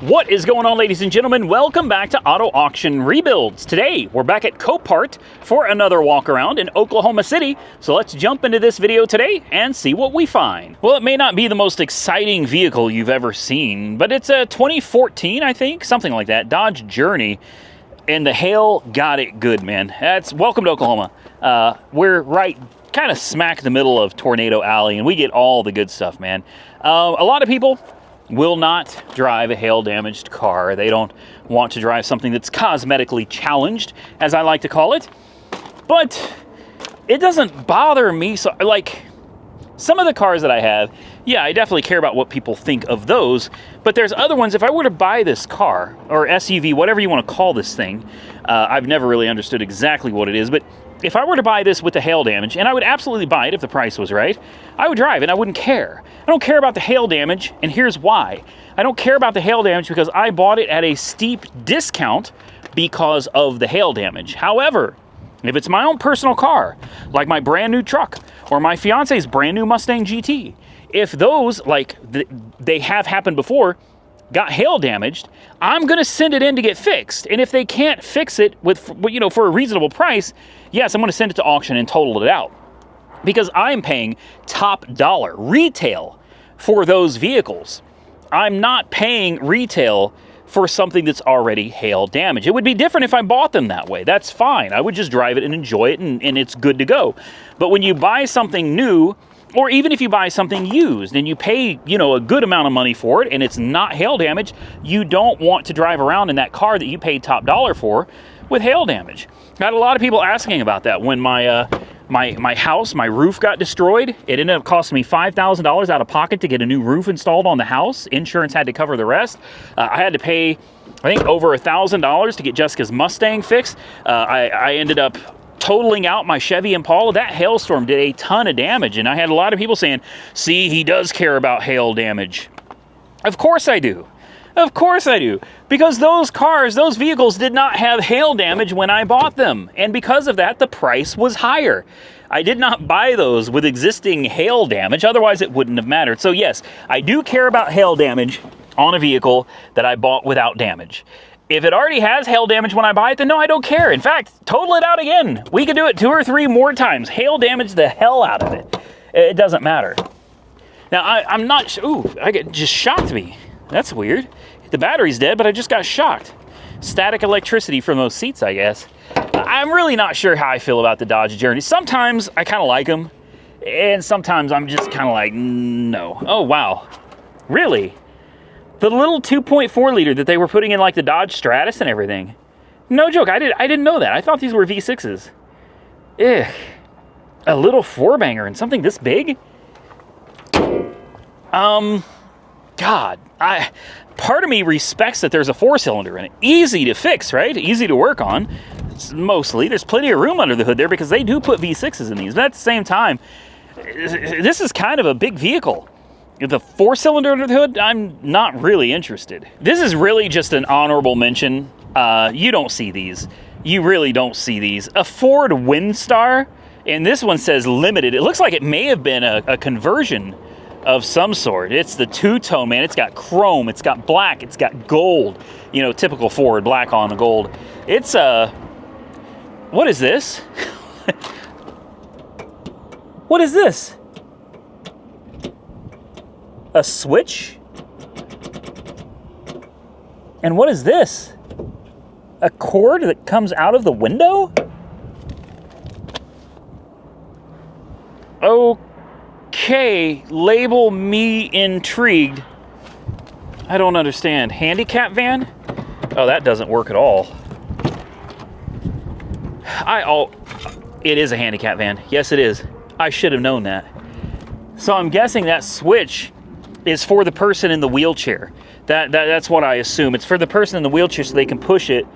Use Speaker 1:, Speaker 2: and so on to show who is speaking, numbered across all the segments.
Speaker 1: What is going on, ladies and gentlemen? Welcome back to Auto Auction Rebuilds. Today, we're back at Copart for another walk around in Oklahoma City. So let's jump into this video today and see what we find. Well, it may not be the most exciting vehicle you've ever seen, but it's a 2014, I think, something like that, Dodge Journey. And the hail got it good, man. Welcome to Oklahoma. We're right kind of smack in the middle of Tornado Alley, and we get all the good stuff, man. A lot of people will not drive a hail-damaged car. They don't want to drive something that's cosmetically challenged, as I like to call it. But it doesn't bother me. So, like, some of the cars that I have, yeah, I definitely care about what people think of those. But there's other ones, if I were to buy this car, or SUV, whatever you want to call this thing, I've never really understood exactly what it is, but if I were to buy this with the hail damage, and I would absolutely buy it if the price was right, I would drive it, I wouldn't care. I don't care about the hail damage, and here's why. I don't care about the hail damage because I bought it at a steep discount because of the hail damage. However, if it's my own personal car, like my brand new truck, or my fiance's brand new Mustang GT, if those, like they have happened before, got hail damaged, I'm gonna send it in to get fixed. And if they can't fix it for a reasonable price, yes, I'm gonna send it to auction and total it out. Because I'm paying top dollar retail for those vehicles. I'm not paying retail for something that's already hail damaged. It would be different if I bought them that way. That's fine. I would just drive it and enjoy it and it's good to go. But when you buy something new, or even if you buy something used and you pay, a good amount of money for it and it's not hail damage, you don't want to drive around in that car that you paid top dollar for with hail damage. I had a lot of people asking about that when my house, my roof got destroyed. It ended up costing me $5,000 out of pocket to get a new roof installed on the house. Insurance had to cover the rest. I had to pay, I think, over $1,000 to get Jessica's Mustang fixed. I ended up totaling out my Chevy Impala. That hailstorm did a ton of damage, and I had a lot of people saying, see, he does care about hail damage. Of course I do. Of course I do. Because those cars, those vehicles did not have hail damage when I bought them. And because of that, the price was higher. I did not buy those with existing hail damage. Otherwise, it wouldn't have mattered. So yes, I do care about hail damage on a vehicle that I bought without damage. If it already has hail damage when I buy it, then no, I don't care. In fact, total it out again. We could do it 2 or 3 more times. Hail damage the hell out of it. It doesn't matter. Now, I'm not... Ooh, just shocked me. That's weird. The battery's dead, but I just got shocked. Static electricity from those seats, I guess. I'm really not sure how I feel about the Dodge Journey. Sometimes I kind of like them, and sometimes I'm just kind of like, no. Oh, wow. Really? The little 2.4 liter that they were putting in like the Dodge Stratus and everything. No joke, I didn't know that. I thought these were V6s. Ugh. A little 4-banger and something this big? God, part of me respects that there's a 4-cylinder in it. Easy to fix, right? Easy to work on. Mostly. There's plenty of room under the hood there because they do put V6s in these. But at the same time, this is kind of a big vehicle. The 4-cylinder under the hood, I'm not really interested. This is really just an honorable mention. You don't see these. You really don't see these. A Ford Windstar, and this one says limited. It looks like it may have been a conversion of some sort. It's the two-tone, man. It's got chrome, it's got black, it's got gold. Typical Ford, black on the gold. It's what is this? What is this? A switch? And what is this? A cord that comes out of the window? Okay, label me intrigued. I don't understand. Handicap van? Oh, that doesn't work at all. It is a handicap van. Yes, it is. I should have known that. So I'm guessing that switch is for the person in the wheelchair. That's what I assume. It's for the person in the wheelchair so they can push it,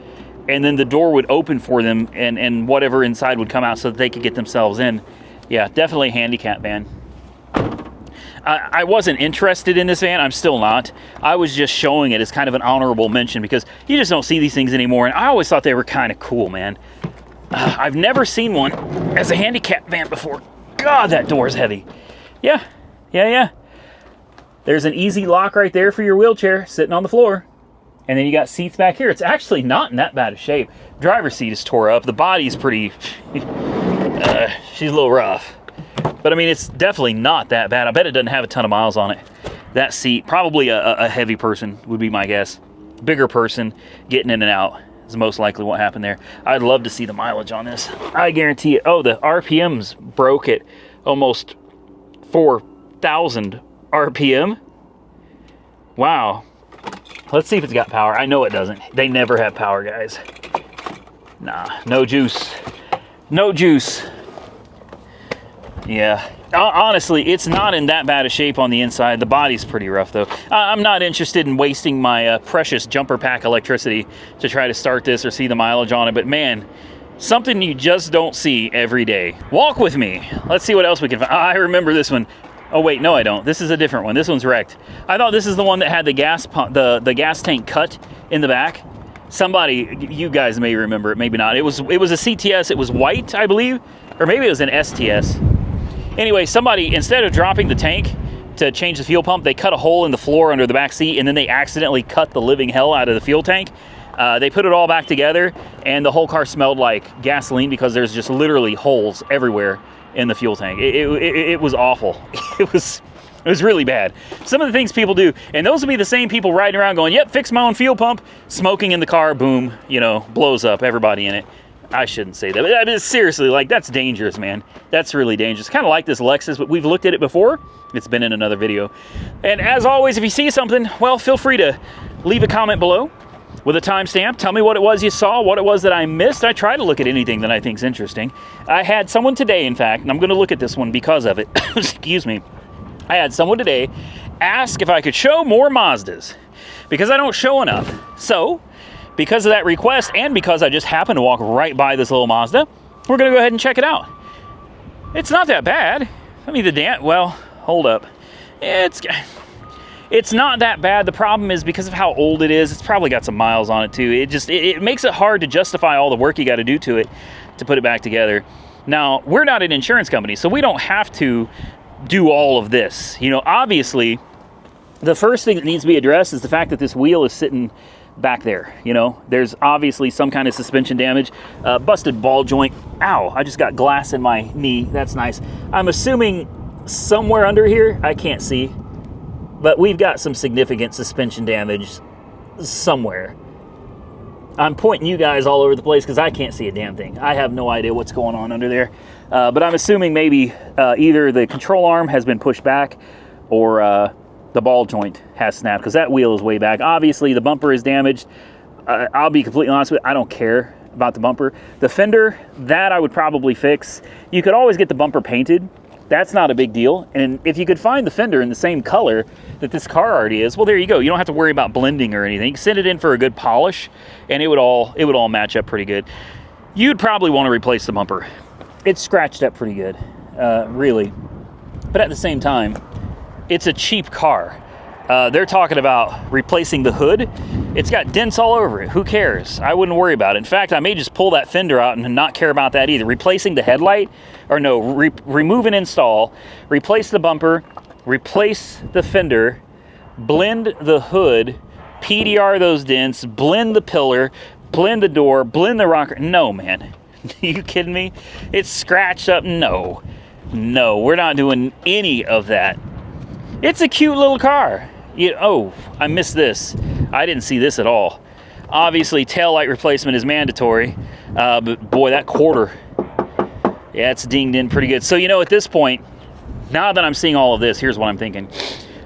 Speaker 1: and then the door would open for them, and whatever inside would come out so that they could get themselves in. Yeah, definitely a handicap van. I wasn't interested in this van. I'm still not. I was just showing it as kind of an honorable mention because you just don't see these things anymore, and I always thought they were kind of cool, man. I've never seen one as a handicap van before. God, that door's heavy. Yeah. There's an easy lock right there for your wheelchair sitting on the floor. And then you got seats back here. It's actually not in that bad of shape. Driver's seat is tore up. The body's pretty, she's a little rough. But I mean, it's definitely not that bad. I bet it doesn't have a ton of miles on it. That seat, probably a heavy person would be my guess. Bigger person getting in and out is most likely what happened there. I'd love to see the mileage on this. I guarantee it. Oh, the RPMs broke at almost 4,000 RPM. Wow. Let's see if it's got power. I know it doesn't. They never have power, guys. Nah, no juice. No juice. Yeah. Honestly, it's not in that bad a shape on the inside. The body's pretty rough, though. I'm not interested in wasting my precious jumper pack electricity to try to start this or see the mileage on it. But man, something you just don't see every day. Walk with me. Let's see what else we can find. I remember this one. Oh wait, no I don't. This is a different one. This one's wrecked. I thought this is the one that had the gas pump, the gas tank cut in the back. Somebody, you guys may remember it, maybe not. It was a CTS. It was white, I believe, or maybe it was an STS. Anyway, somebody, instead of dropping the tank to change the fuel pump, they cut a hole in the floor under the back seat, and then they accidentally cut the living hell out of the fuel tank. They put it all back together, and the whole car smelled like gasoline because there's just literally holes everywhere in the fuel tank. It was awful. It was really bad. Some of the things people do, and those will be the same people riding around going, yep, fix my own fuel pump, smoking in the car, boom, you know, blows up everybody in it. I shouldn't say that, but I mean, seriously, like, that's dangerous, man. That's really dangerous. Kind of like this Lexus, but we've looked at it before. It's been in another video. And as always, if you see something, well, feel free to leave a comment below with a timestamp. Tell me what it was you saw, what it was that I missed. I try to look at anything that I think is interesting. I had someone today, in fact, and I'm going to look at this one because of it. Excuse me. I had someone today ask if I could show more Mazdas because I don't show enough. So, because of that request and because I just happened to walk right by this little Mazda, we're going to go ahead and check it out. It's not that bad. I mean, well, hold up. It's not that bad. The problem is because of how old it is, it's probably got some miles on it too. It makes it hard to justify all the work you got to do to it to put it back together. Now, we're not an insurance company, so we don't have to do all of this. You know, obviously, the first thing that needs to be addressed is the fact that this wheel is sitting back there. You know, there's obviously some kind of suspension damage, busted ball joint. Ow, I just got glass in my knee. That's nice. I'm assuming somewhere under here, I can't see, but we've got some significant suspension damage somewhere. I'm pointing you guys all over the place because I can't see a damn thing. I have no idea what's going on under there, but I'm assuming maybe either the control arm has been pushed back or the ball joint has snapped because that wheel is way back. Obviously, the bumper is damaged. I'll be completely honest with you, I don't care about the bumper. The fender, that I would probably fix. You could always get the bumper painted. That's not a big deal. And if you could find the fender in the same color that this car already is, well, there you go. You don't have to worry about blending or anything. You send it in for a good polish, and it would all match up pretty good. You'd probably want to replace the bumper. It's scratched up pretty good, really. But at the same time, it's a cheap car. They're talking about replacing the hood. It's got dents all over it. Who cares? I wouldn't worry about it. In fact, I may just pull that fender out and not care about that either. Replacing the headlight, or no, remove and install, replace the bumper, replace the fender, blend the hood, PDR those dents, blend the pillar, blend the door, blend the rocker. No, man. Are you kidding me? It's scratched up. No, we're not doing any of that. It's a cute little car. Oh, I missed this. I didn't see this at all. Obviously, taillight replacement is mandatory, but boy, that quarter, yeah, it's dinged in pretty good. So, you know, at this point, now that I'm seeing all of this, here's what I'm thinking.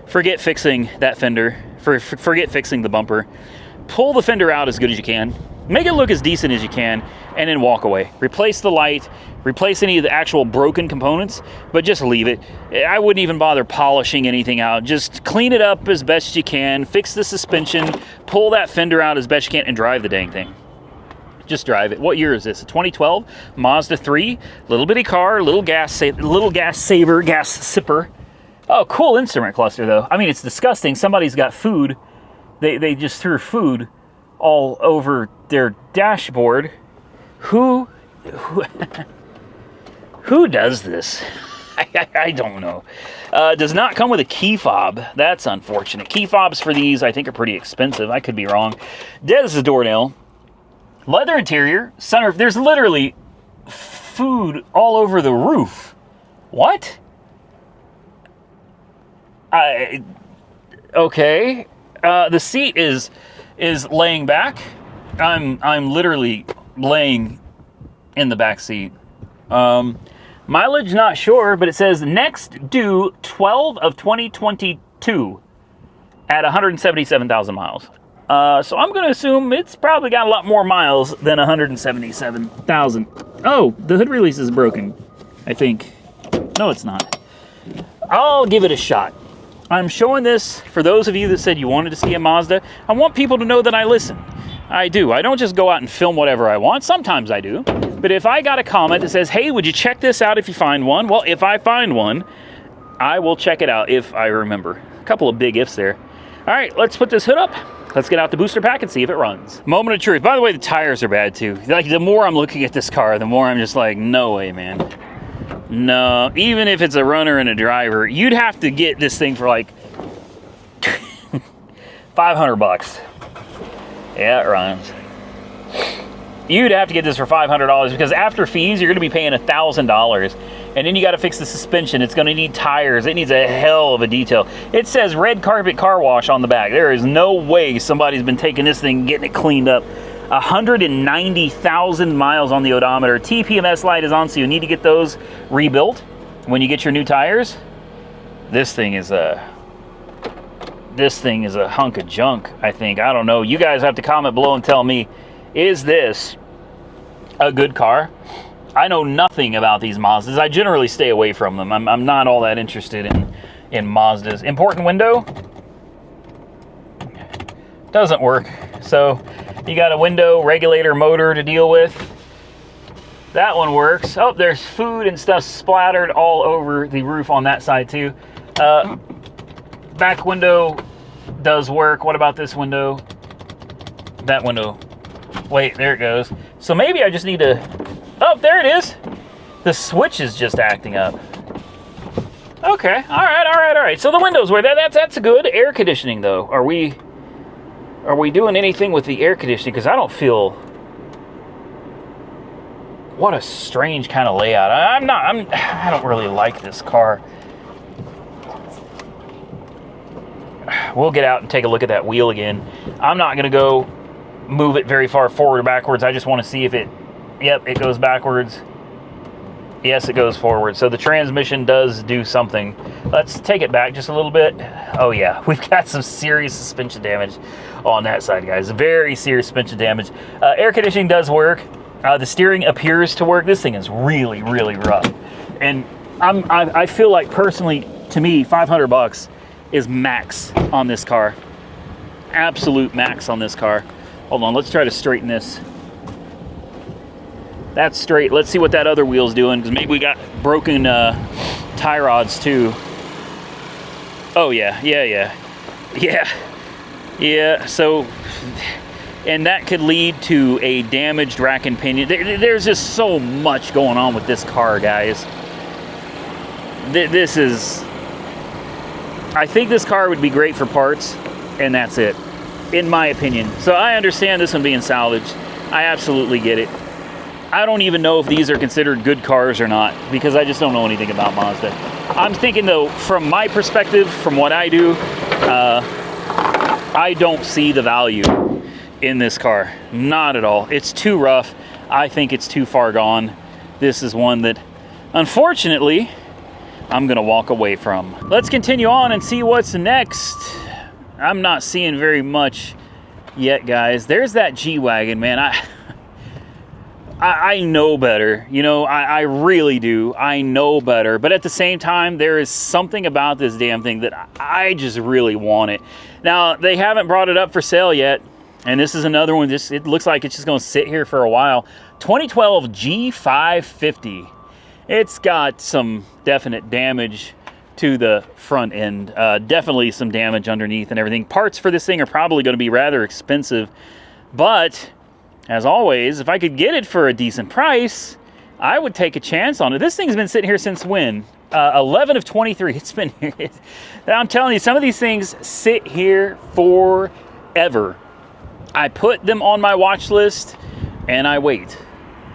Speaker 1: Forget fixing that fender. Forget fixing the bumper. Pull the fender out as good as you can. Make it look as decent as you can, and then walk away. Replace the light, replace any of the actual broken components, but just leave it. I wouldn't even bother polishing anything out. Just clean it up as best you can, fix the suspension, pull that fender out as best you can, and drive the dang thing. Just drive it. What year is this? A 2012 Mazda 3, little bitty car, little gas saver, gas sipper. Oh, cool instrument cluster though. I mean, it's disgusting. Somebody's got food. They just threw food all over their dashboard. Who does this? I don't know. Does not come with a key fob. That's unfortunate. Key fobs for these, I think, are pretty expensive. I could be wrong. Dead as a doornail. Leather interior. Center. There's literally food all over the roof. What? Okay. The seat is laying back. I'm literally laying in the back seat. Mileage not sure, but it says next due 12 of 2022 at 177,000 miles. So I'm going to assume it's probably got a lot more miles than 177,000. Oh, the hood release is broken, I think. No, it's not. I'll give it a shot. I'm showing this for those of you that said you wanted to see a Mazda. I want people to know that I listen. I do. I don't just go out and film whatever I want. Sometimes I do. But if I got a comment that says, hey, would you check this out if you find one? Well, if I find one, I will check it out if I remember. A couple of big ifs there. All right, let's put this hood up. Let's get out the booster pack and see if it runs. Moment of truth. By the way, the tires are bad too. Like, the more I'm looking at this car, the more I'm just like, no way, man. No, even if it's a runner and a driver, you'd have to get this thing for like $500. Yeah, it runs. You'd have to get this for $500 because after fees, you're going to be paying $1,000. And then you got to fix the suspension. It's going to need tires. It needs a hell of a detail. It says red carpet car wash on the back. There is no way somebody's been taking this thing and getting it cleaned up. 190,000 miles on the odometer. TPMS light is on, so you need to get those rebuilt when you get your new tires. This thing is a hunk of junk, I think. I don't know. You guys have to comment below and tell me, is this a good car? I know nothing about these Mazdas. I generally stay away from them. I'm not all that interested in Mazdas. Important window doesn't work. So you got a window regulator motor to deal with. That one works. Oh, there's food and stuff splattered all over the roof on that side too. Back window does work. What about this window? That window. Wait, there it goes. So maybe I just need to... Oh, there it is. The switch is just acting up. Okay, all right. So the windows were that's good. Air conditioning though. Are we doing anything with the air conditioning? Because I don't feel... What a strange kind of layout. I don't really like this car. We'll get out and take a look at that wheel again. I'm not gonna go move it very far forward or backwards. I just want to see if it... Yep, it goes backwards. Yes, it goes forward. So the transmission does do something. Let's take it back just a little bit. Oh yeah, we've got some serious suspension damage on that side, guys. Very serious suspension damage. Air conditioning does work. The steering appears to work. This thing is really, really rough. And I feel like personally, to me, $500 is max on this car. Absolute max on this car. Hold on, let's try to straighten this. That's straight. Let's see what that other wheel's doing, because maybe we got broken tie rods too. Oh yeah. So, and that could lead to a damaged rack and pinion. There's just so much going on with this car, guys. This is... I think this car would be great for parts, and that's it, in my opinion. So I understand this one being salvaged. I absolutely get it. I don't even know if these are considered good cars or not, because I just don't know anything about Mazda. I'm thinking though, from my perspective, from what I do, I don't see the value in this car. Not at all. It's too rough. I think it's too far gone. This is one that, unfortunately, I'm gonna walk away from. Let's continue on and see what's next. I'm not seeing very much yet, guys. There's that G-Wagon, man. I know better, you know, I really do. I know better, but at the same time, there is something about this damn thing that I just really want it. Now, they haven't brought it up for sale yet, and this is another one. It looks like it's just going to sit here for a while. 2012 G550. It's got some definite damage to the front end. Definitely some damage underneath and everything. Parts for this thing are probably going to be rather expensive, but... as always, if I could get it for a decent price, I would take a chance on it. This thing's been sitting here since when? 11 of 23. It's been here. I'm telling you, some of these things sit here forever. I put them on my watch list and I wait.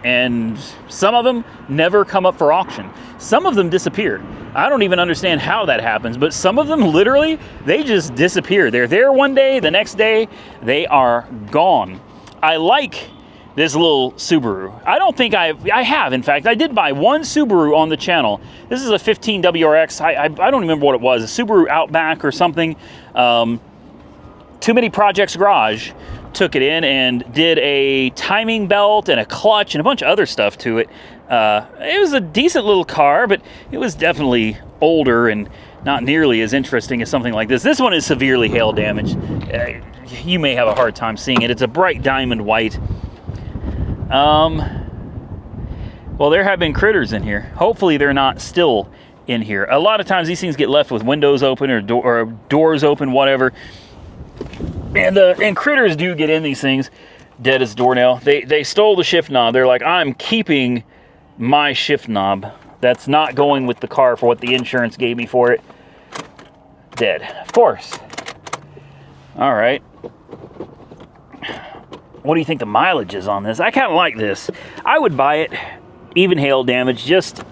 Speaker 1: And some of them never come up for auction. Some of them disappear. I don't even understand how that happens, but some of them literally, they just disappear. They're there one day, the next day, they are gone. I like this little Subaru. I don't think I have, in fact. I did buy one Subaru on the channel. This is a 15 WRX. I don't remember what it was, a Subaru Outback or something. Too Many Projects Garage took it in and did a timing belt and a clutch and a bunch of other stuff to it. It was a decent little car, but it was definitely older and not nearly as interesting as something like this. This one is severely hail damaged. You may have a hard time seeing it. It's a bright diamond white. Well, there have been critters in here. Hopefully they're not still in here. A lot of times these things get left with windows open or doors open, whatever. And critters do get in these things dead as a doornail. They stole the shift knob. They're like, I'm keeping my shift knob. That's not going with the car for what the insurance gave me for it. Dead, of course. All right. What do you think the mileage is on this? I kind of like this. I would buy it, even hail damage, just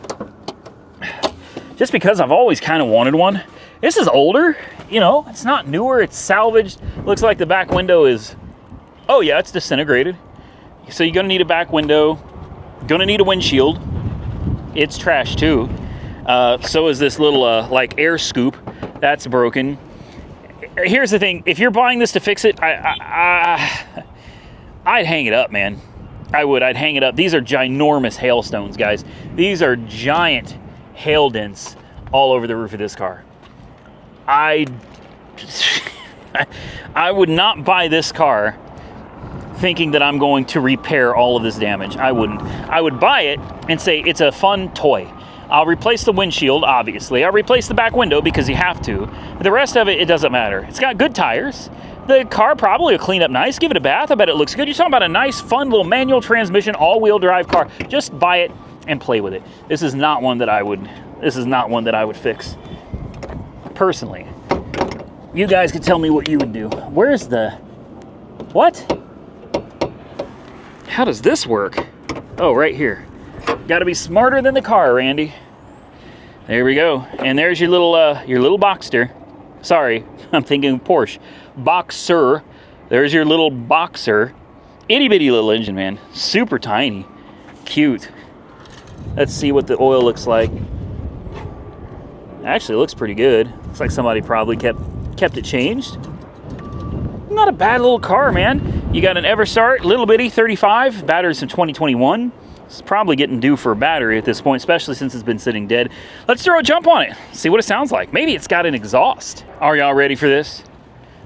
Speaker 1: because I've always kind of wanted one. This is older, you know, it's not newer, it's salvaged. Looks like the back window is, oh yeah, it's disintegrated. So you're gonna need a back window, gonna need a windshield. It's trash too. So is this little like air scoop, that's broken. Here's the thing, if you're buying this to fix it, I'd hang it up, man. I'd hang it up. These are ginormous hailstones, guys. These are giant hail dents all over the roof of this car. I would not buy this car thinking that I'm going to repair all of this damage. I wouldn't. I would buy it and say it's a fun toy. I'll replace the windshield, obviously. I'll replace the back window because you have to. The rest of it, it doesn't matter. It's got good tires. The car probably will clean up nice. Give it a bath. I bet it looks good. You're talking about a nice, fun little manual transmission, all-wheel drive car. Just buy it and play with it. This is not one that I would. This is not one that I would fix personally. You guys could tell me what you would do. Where's the what? How does this work? Oh, right here. Got to be smarter than the car, Randy. There we go. And there's your little Boxster. Sorry, I'm thinking Porsche. Boxer. There's your little Boxer. Itty bitty little engine, man. Super tiny. Cute. Let's see what the oil looks like. Actually, it looks pretty good. Looks like somebody probably kept it changed. Not a bad little car, man. You got an Everstart, little bitty, 35. Battery's from 2021. It's probably getting due for a battery at this point, especially since it's been sitting dead. Let's throw a jump on it, see what it sounds like. Maybe it's got an exhaust. Are y'all ready for this?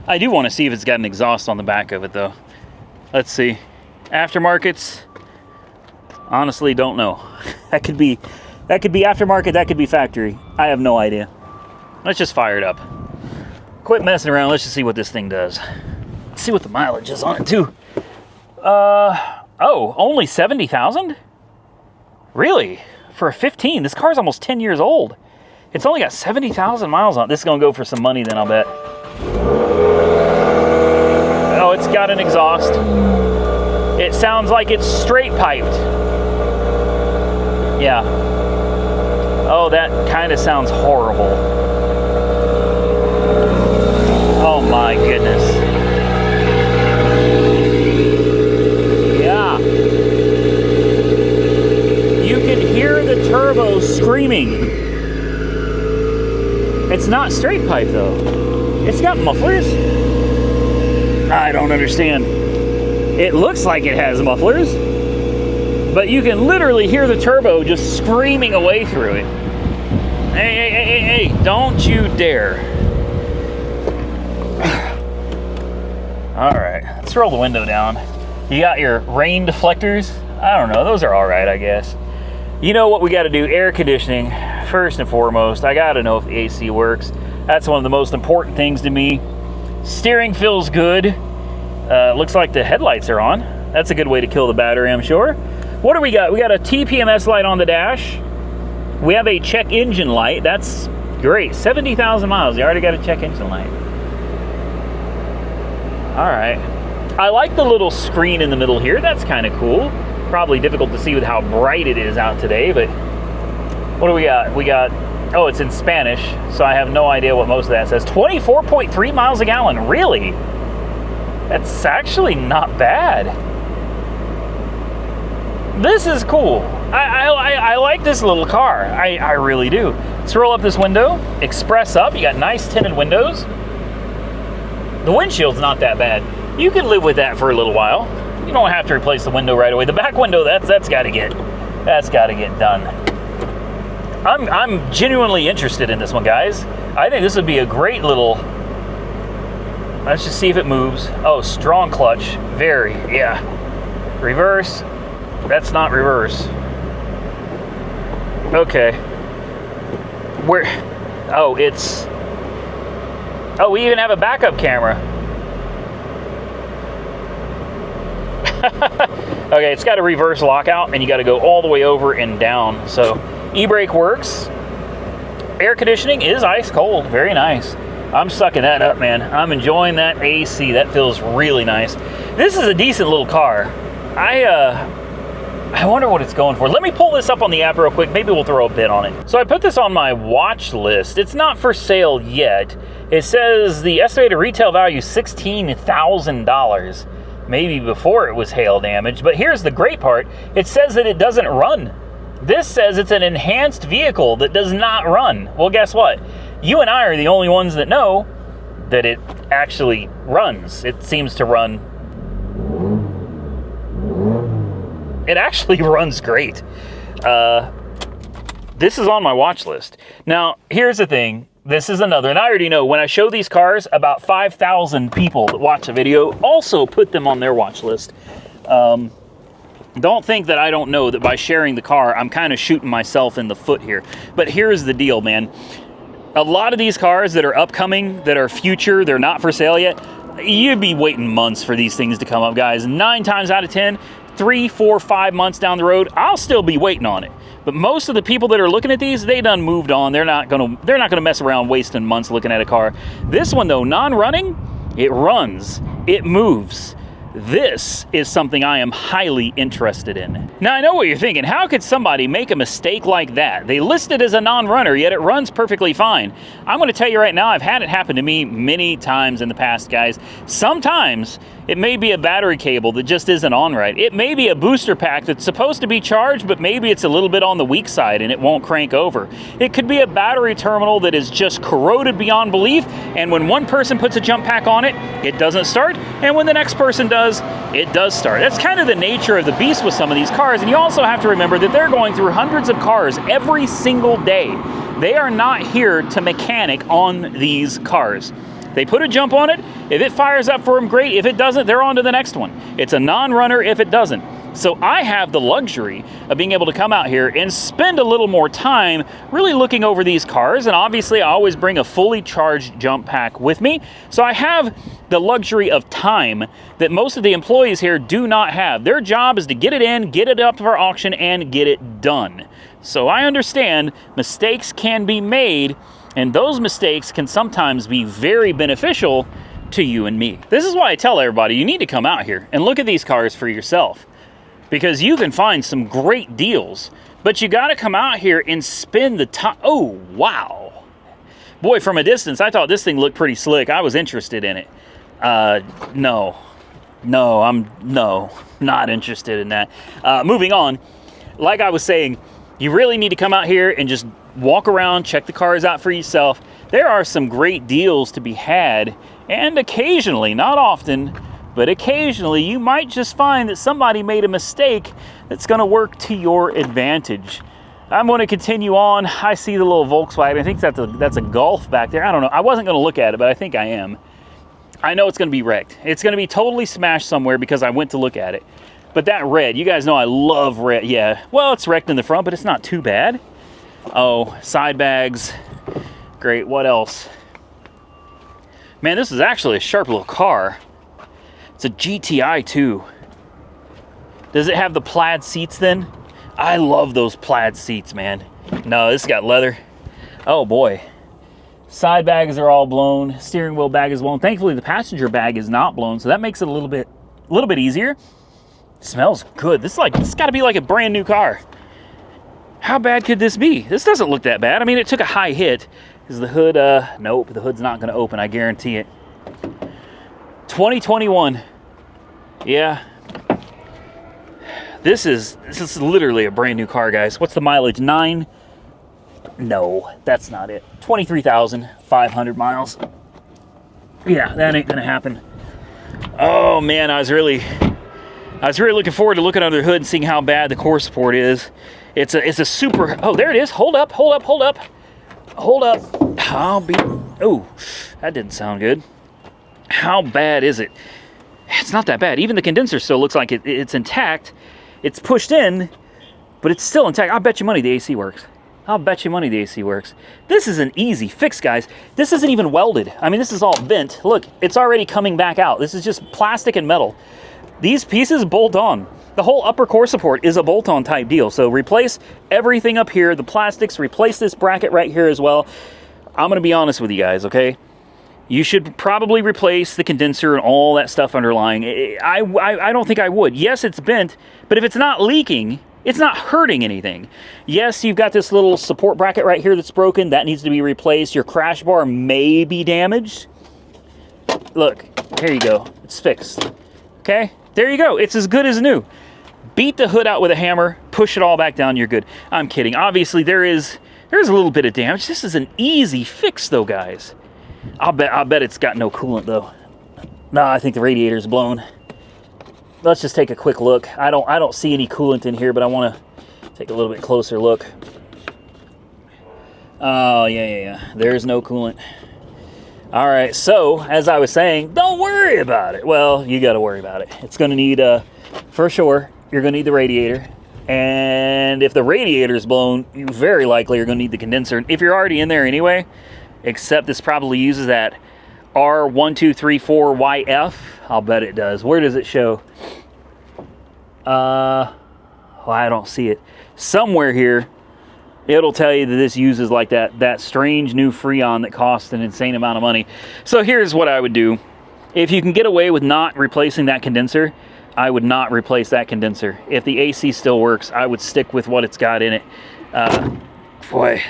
Speaker 1: I do want to see if it's got an exhaust on the back of it, though. Let's see. Aftermarkets, honestly, don't know. That could be aftermarket, that could be factory. I have no idea. Let's just fire it up. Quit messing around. Let's just see what this thing does. Let's see what the mileage is on it, too. Oh, only 70,000? Really? For a 15? This car's almost 10 years old. It's only got 70,000 miles on it. This is going to go for some money then, I'll bet. Oh, it's got an exhaust. It sounds like it's straight piped. Yeah. Oh, that kind of sounds horrible. Oh my goodness. Yeah. You can hear the turbo screaming. It's not straight pipe though. It's got mufflers? I don't understand. It looks like it has mufflers, but you can literally hear the turbo just screaming away through it. Hey, don't you dare. All right, let's roll the window down. You got your rain deflectors. I don't know, those are all right, I guess. You know what we got to do? Air conditioning, first and foremost. I got to know if the AC works. That's one of the most important things to me. Steering feels good. Looks like the headlights are on. That's a good way to kill the battery, I'm sure. What do we got? We got a TPMS light on the dash. We have a check engine light. That's great. 70,000 miles. You already got a check engine light. All right. I like the little screen in the middle here. That's kind of cool. Probably difficult to see with how bright it is out today, but what do we got? We got, oh, it's in Spanish, so I have no idea what most of that says. 24.3 miles a gallon. Really? That's actually not bad. This is cool. I like this little car. I really do. Let's roll up this window. Express up. You got nice tinted windows. The windshield's not that bad. You can live with that for a little while. You don't have to replace the window right away. The back window, that's got to get done. I'm genuinely interested in this one, guys. I think this would be a great little. Let's just see if it moves. Oh, strong clutch. Very, yeah. Reverse. That's not reverse. Okay. Where? Oh, it's. Oh, we even have a backup camera. Okay, it's got a reverse lockout, and you got to go all the way over and down. So, e-brake works. Air conditioning is ice cold. Very nice. I'm sucking that up, man. I'm enjoying that AC. That feels really nice. This is a decent little car. I wonder what it's going for. Let me pull this up on the app real quick. Maybe we'll throw a bid on it. So I put this on my watch list. It's not for sale yet. It says the estimated retail value is $16,000. Maybe before it was hail damage. But here's the great part. It says that it doesn't run. This says it's an enhanced vehicle that does not run. Well, guess what? You and I are the only ones that know that it actually runs. It seems to run. It actually runs great. This is on my watch list. Now, here's the thing. This is another, and I already know when I show these cars, about 5,000 people that watch the video also put them on their watch list. Don't think that I don't know that by sharing the car, I'm kind of shooting myself in the foot here. But here's the deal, man. A lot of these cars that are upcoming, that are future, they're not for sale yet, you'd be waiting months for these things to come up, guys. 9 times out of 10, 3, 4, 5 months down the road, I'll still be waiting on it. But most of the people that are looking at these, they done moved on. They're not gonna mess around wasting months looking at a car. This one though, non-running, it runs, it moves. This is something I am highly interested in. Now I know what you're thinking, how could somebody make a mistake like that? They list it as a non-runner, yet it runs perfectly fine. I'm gonna tell you right now, I've had it happen to me many times in the past, guys. Sometimes it may be a battery cable that just isn't on right. It may be a booster pack that's supposed to be charged, but maybe it's a little bit on the weak side and it won't crank over. It could be a battery terminal that is just corroded beyond belief, and when one person puts a jump pack on it, it doesn't start, and when the next person does, it does start. That's kind of the nature of the beast with some of these cars, and you also have to remember that they're going through hundreds of cars every single day. They are not here to mechanic on these cars. They put a jump on it. If it fires up for them, great. If it doesn't, they're on to the next one. It's a non-runner if it doesn't. So I have the luxury of being able to come out here and spend a little more time really looking over these cars. And obviously I always bring a fully charged jump pack with me. So I have the luxury of time that most of the employees here do not have. Their job is to get it in, get it up for auction, and get it done. So I understand mistakes can be made, and those mistakes can sometimes be very beneficial to you and me. This is why I tell everybody, you need to come out here and look at these cars for yourself, because you can find some great deals, but you gotta come out here and spend the time. Oh, wow. Boy, from a distance, I thought this thing looked pretty slick. I was interested in it. No, I'm not interested in that. Moving on, like I was saying, you really need to come out here and just walk around, check the cars out for yourself. There are some great deals to be had, and occasionally, not often, but occasionally you might just find that somebody made a mistake that's going to work to your advantage. I'm going to continue on. I see the little Volkswagen. I think that's a Golf back there. I don't know. I wasn't going to look at it, but I think I am. I know it's going to be wrecked. It's going to be totally smashed somewhere because I went to look at it. But that red, you guys know I love red. Yeah, well, it's wrecked in the front, but it's not too bad. Oh, side bags. Great, what else? Man, this is actually a sharp little car. It's a GTI too. Does it have the plaid seats then? I love those plaid seats, man. No, this got leather. Oh boy. Side bags are all blown. Steering wheel bag is blown. Thankfully, the passenger bag is not blown, so that makes it a little bit easier. Smells good. This got to be like a brand new car. How bad could this be? This doesn't look that bad. I mean, it took a high hit. Is the hood? Nope. The hood's not going to open. I guarantee it. 2021. Yeah. This is literally a brand new car, guys. What's the mileage? 9? No, that's not it. 23,500 miles. Yeah, that ain't gonna happen. Oh man, I was really looking forward to looking under the hood and seeing how bad the core support is. It's a super. Oh, there it is. Hold up. Oh, that didn't sound good. How bad is it? It's not that bad. Even the condenser still looks like it's intact. It's pushed in, but it's still intact. I'll bet you money the AC works. This is an easy fix, guys. This isn't even welded. I mean, this is all bent. Look, it's already coming back out. This is just plastic and metal. These pieces bolt on. The whole upper core support is a bolt-on type deal. So replace everything up here, the plastics, replace this bracket right here as well. I'm gonna be honest with you guys, okay? You should probably replace the condenser and all that stuff underlying. I don't think I would. Yes, it's bent, but if it's not leaking, it's not hurting anything. Yes, you've got this little support bracket right here that's broken. That needs to be replaced. Your crash bar may be damaged. Look, here you go. It's fixed. Okay, there you go. It's as good as new. Beat the hood out with a hammer, push it all back down, you're good. I'm kidding. Obviously, there's a little bit of damage. This is an easy fix, though, guys. I'll bet it's got no coolant, though. No, I think the radiator's blown. Let's just take a quick look. I don't see any coolant in here, but I want to take a little bit closer look. Oh, yeah. There's no coolant. All right, so as I was saying, don't worry about it. Well, you got to worry about it. It's going to need, for sure, you're going to need the radiator. And if the radiator is blown, you very likely are going to need the condenser. If you're already in there anyway, except this probably uses that R1234YF. I'll bet it does. Where does it show? I don't see it. Somewhere here, it'll tell you that this uses like that strange new Freon that costs an insane amount of money. So here's what I would do. If you can get away with not replacing that condenser, I would not replace that condenser. If the AC still works, I would stick with what it's got in it. Boy,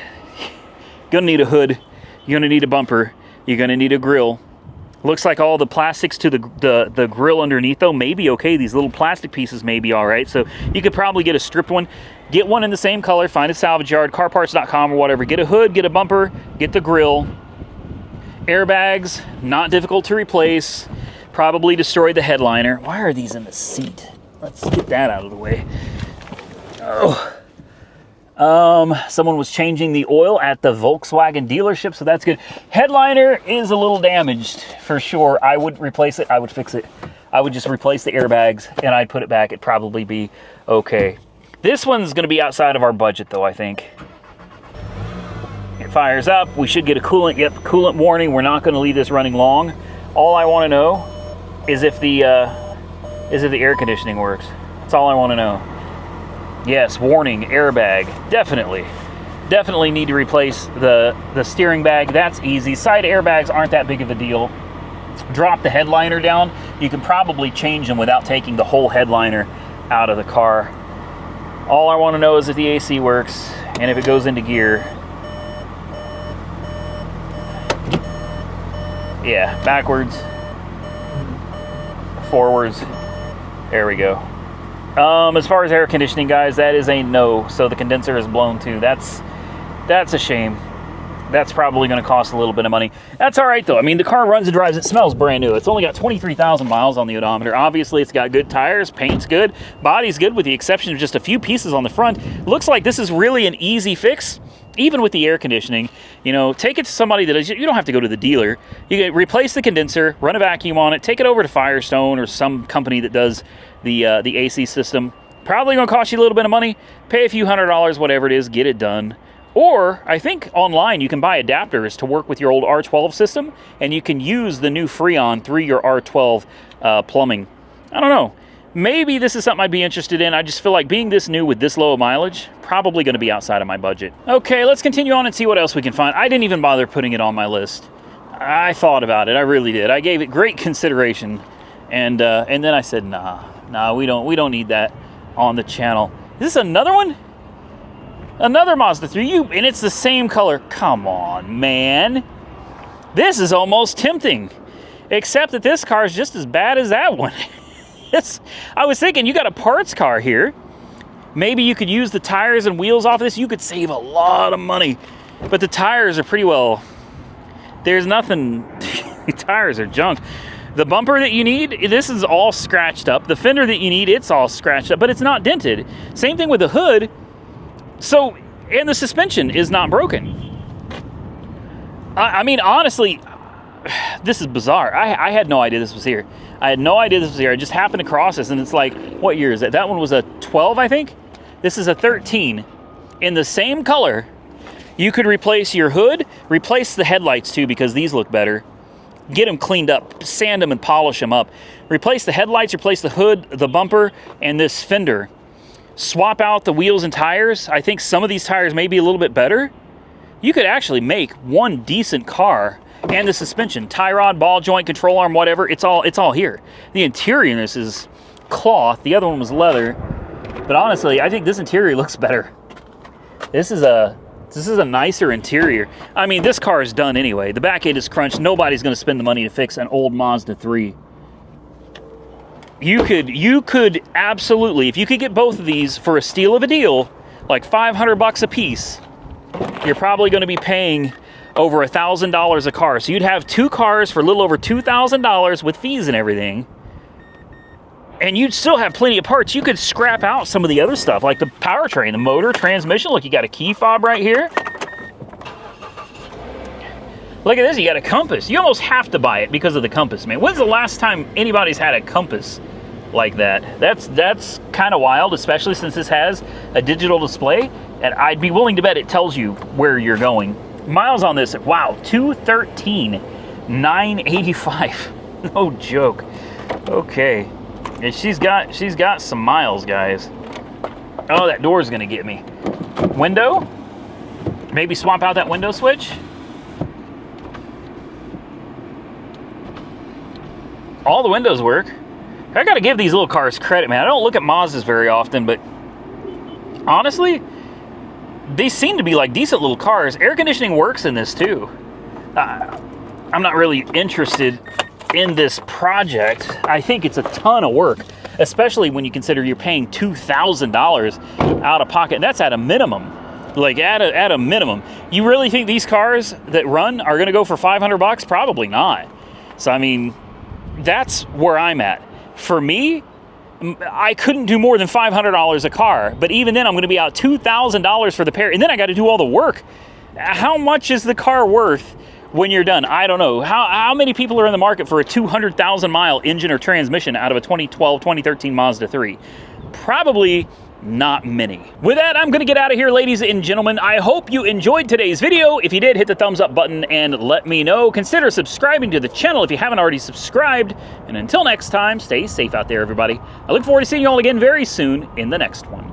Speaker 1: gonna need a hood. You're gonna need a bumper. You're gonna need a grill. Looks like all the plastics to the grill underneath, though, may be okay. These little plastic pieces may be all right. So you could probably get a stripped one. Get one in the same color. Find a salvage yard, carparts.com or whatever. Get a hood, get a bumper, get the grill. Airbags, not difficult to replace. Probably destroyed the headliner. Why are these in the seat? Let's get that out of the way. Oh. Someone was changing the oil at the Volkswagen dealership, so that's good. Headliner is a little damaged for sure. I would replace it. I would fix it. I would just replace the airbags and I'd put it back. It'd probably be okay. This one's going to be outside of our budget, though, I think. It fires up. We should get a coolant. Yep, coolant warning. We're not going to leave this running long. All I want to know is if the air conditioning works. That's all I want to know. Yes, warning, airbag, definitely need to replace the steering bag. That's easy. Side airbags aren't that big of a deal. Drop the headliner down. You can probably change them without taking the whole headliner out of the car. All I want to know is if the AC works and if it goes into gear. Yeah, backwards, forwards. There we go. As far as air conditioning, guys, that is a no. So the condenser is blown too. That's a shame. That's probably going to cost a little bit of money. That's all right, though. I mean, the car runs and drives. It smells brand new. It's only got 23,000 miles on the odometer. Obviously, it's got good tires. Paint's good. Body's good, with the exception of just a few pieces on the front. Looks like this is really an easy fix, even with the air conditioning. You know, take it to somebody that is, you don't have to go to the dealer. You can replace the condenser, run a vacuum on it, take it over to Firestone or some company that does the AC system. Probably going to cost you a little bit of money. Pay a few $100s, whatever it is, get it done. Or, I think online you can buy adapters to work with your old R12 system, and you can use the new Freon through your R12 plumbing. I don't know. maybe this is something I'd be interested in. I just feel like being this new with this low mileage, probably going to be outside of my budget. Okay, let's continue on and see what else we can find. I didn't even bother putting it on my list. I thought about it. I really did. I gave it great consideration, and then I said, nah, we don't need that on the channel. Is this another one? Another Mazda 3, and it's the same color. Come on, man. This is almost tempting, except that this car is just as bad as that one. I was thinking, you got a parts car here. Maybe you could use the tires and wheels off of this. You could save a lot of money, but the tires are pretty well, there's nothing, the tires are junk. The bumper that you need, this is all scratched up. The fender that you need, it's all scratched up, but it's not dented. Same thing with the hood. So, and the suspension is not broken. I mean, honestly, this is bizarre. I had no idea this was here. I had no idea this was here. I just happened to cross this, and it's like, what year is that? That one was a 12, I think? This is a 13. In the same color, you could replace your hood, replace the headlights too, because these look better. Get them cleaned up, sand them and polish them up. Replace the headlights, replace the hood, the bumper, and this fender. Swap out the wheels and tires. I think some of these tires may be a little bit better. You could actually make one decent car. And the suspension, tie rod, ball joint, control arm, whatever, it's all here. The interior in this is cloth. The other one was leather. But honestly, I think this interior looks better. This is a nicer interior. I mean, this car is done anyway. The back end is crunched. Nobody's going to spend the money to fix an old Mazda 3. You could absolutely, if you could get both of these for a steal of a deal, like $500 a piece, you're probably going to be paying over $1,000 a car. So you'd have two cars for a little over $2,000 with fees and everything. And you'd still have plenty of parts. You could scrap out some of the other stuff, like the powertrain, the motor, transmission. Look, you got a key fob right here. Look at this, you got a compass. You almost have to buy it because of the compass, man. When's the last time anybody's had a compass like that? That's kind of wild, especially since this has a digital display. And I'd be willing to bet it tells you where you're going. Miles on this, wow, 213, 985. No joke. Okay. And she's got some miles, guys. Oh, that door's gonna get me. Window? Maybe swap out that window switch? All the windows work. I gotta give these little cars credit, man. I don't look at Mazdas very often, but honestly, they seem to be like decent little cars. Air conditioning works in this too. I'm not really interested in this project. I think it's a ton of work, especially when you consider you're paying $2,000 out of pocket. That's at a minimum. Like at a minimum. You really think these cars that run are gonna go for $500? Probably not. So I mean, that's where I'm at. For me, I couldn't do more than $500 a car, but even then I'm gonna be out $2,000 for the pair, and then I gotta do all the work. How much is the car worth when you're done? I don't know. How many people are in the market for a 200,000 mile engine or transmission out of a 2012, 2013 Mazda 3? Probably not many. With that, I'm gonna get out of here, ladies and gentlemen. I hope you enjoyed today's video. If you did, hit the thumbs up button and let me know. Consider subscribing to the channel if you haven't already subscribed. And until next time, stay safe out there, everybody. I look forward to seeing you all again very soon in the next one.